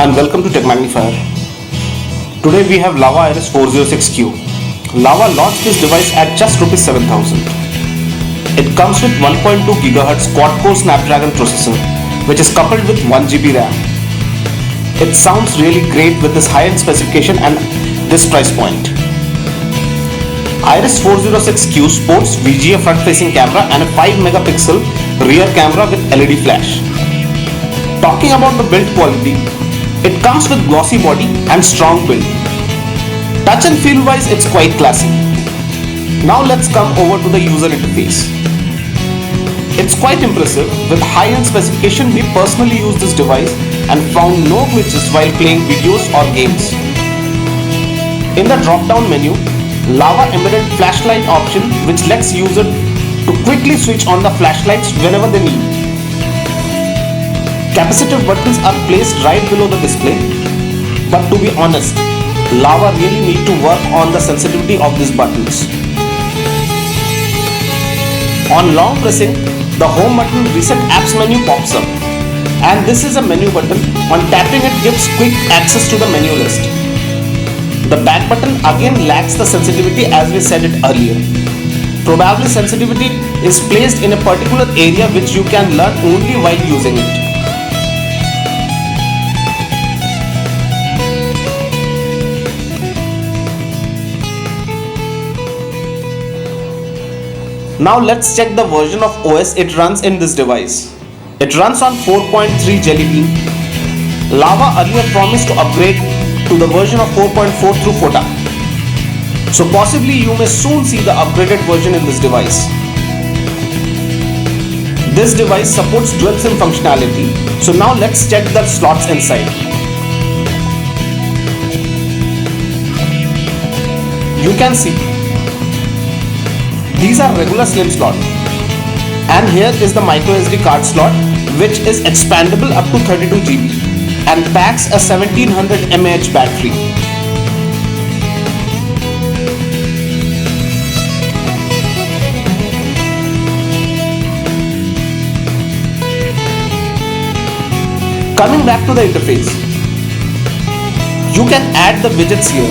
and welcome to Tech Magnifier. Today we have Lava Iris 406Q. Lava launched this device at just Rs 7,000. It comes with 1.2 GHz quad-core Snapdragon processor, which is coupled with 1 GB RAM. It sounds really great with this high-end specification and this price point. Iris 406Q sports VGA front-facing camera and a 5 megapixel rear camera with LED flash. Talking about the build quality, it comes with glossy body and strong build. Touch and feel wise, it's quite classy. Now let's come over to the user interface. It's quite impressive. With high-end specification, we personally used this device and found no glitches while playing videos or games. In the drop-down menu, Lava embedded flashlight option which lets user to quickly switch on the flashlights whenever they need. Capacitive buttons are placed right below the display, but to be honest, Lava really need to work on the sensitivity of these buttons. On long pressing, the home button reset apps menu pops up, and this is a menu button. On tapping it gives quick access to the menu list. The back button again lacks the sensitivity as we said it earlier. Probably sensitivity is placed in a particular area which you can learn only while using it. Now let's check the version of OS it runs in this device. It runs on 4.3 Jelly Bean. Lava earlier promised to upgrade to the version of 4.4 through FOTA. So possibly you may soon see the upgraded version in this device. This device supports dual SIM functionality. So now let's check the slots inside. You can see these are regular SIM slot, and here is the micro SD card slot which is expandable up to 32 GB and packs a 1700 mAh battery. Coming back to the interface, you can add the widgets here.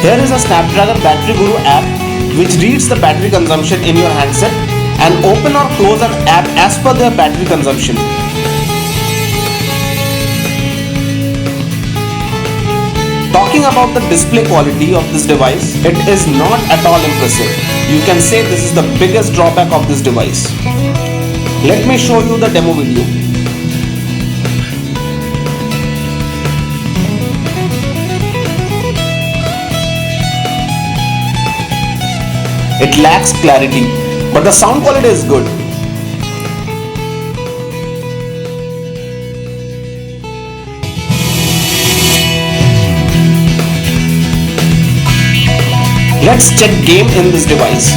Here is a Snapdragon Battery Guru app which reads the battery consumption in your handset and open or close an app as per their battery consumption. Talking about the display quality of this device, it is not at all impressive. You can say this is the biggest drawback of this device. Let me show you the demo video. It lacks clarity, but the sound quality is good. Let's check game in this device.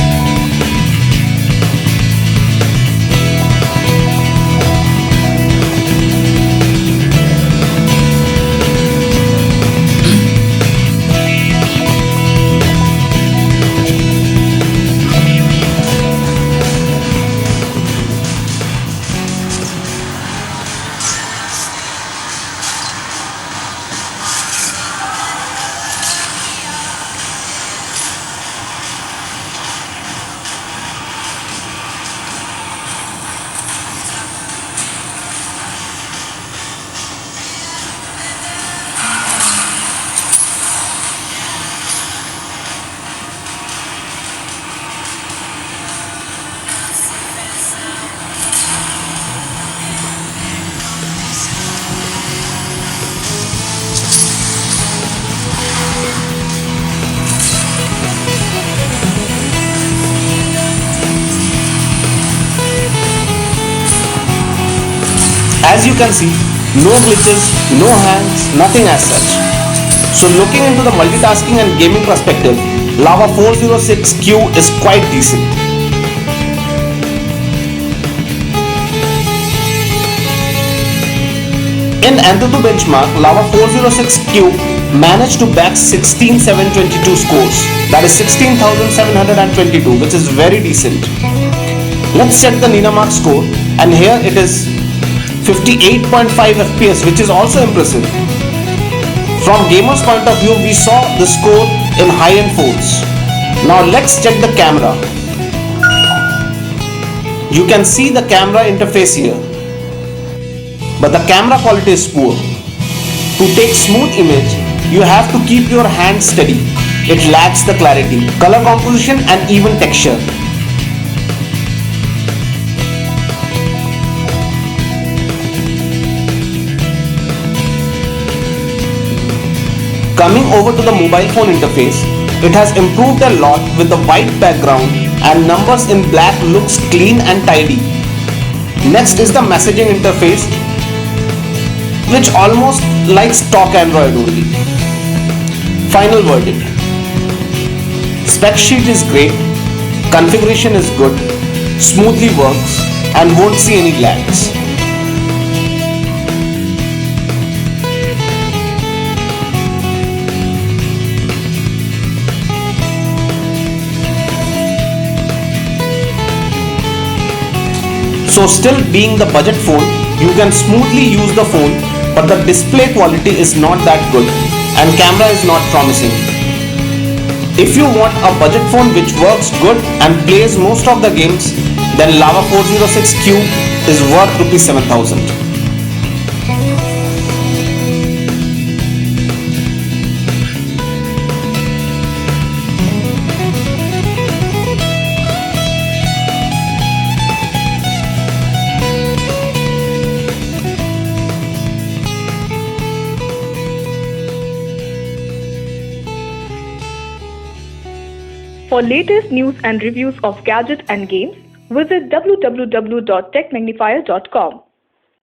As you can see, no glitches, no hangs, nothing as such. So looking into the multitasking and gaming perspective, Lava 406Q is quite decent. In Antutu benchmark, Lava 406Q managed to back 16,722 scores, that is 16,722, which is very decent. Let's check the Ninamark score, and here it is 58.5 FPS, which is also impressive. From gamers point of view, we saw the score in high-end phones. Now let's check the camera. You can see the camera interface here, but the camera quality is poor. To take smooth image, you have to keep your hand steady. It lacks the clarity, color composition and even texture. Coming over to the mobile phone interface, it has improved a lot with the white background and numbers in black looks clean and tidy. Next is the messaging interface, which almost like stock Android only. Final verdict. Spec sheet is great, configuration is good, smoothly works and won't see any lags. So still being the budget phone, you can smoothly use the phone, but the display quality is not that good and camera is not promising. If you want a budget phone which works good and plays most of the games, then Lava 406 Cube is worth Rs 7000. For latest news and reviews of gadgets and games, visit www.techmagnifier.com.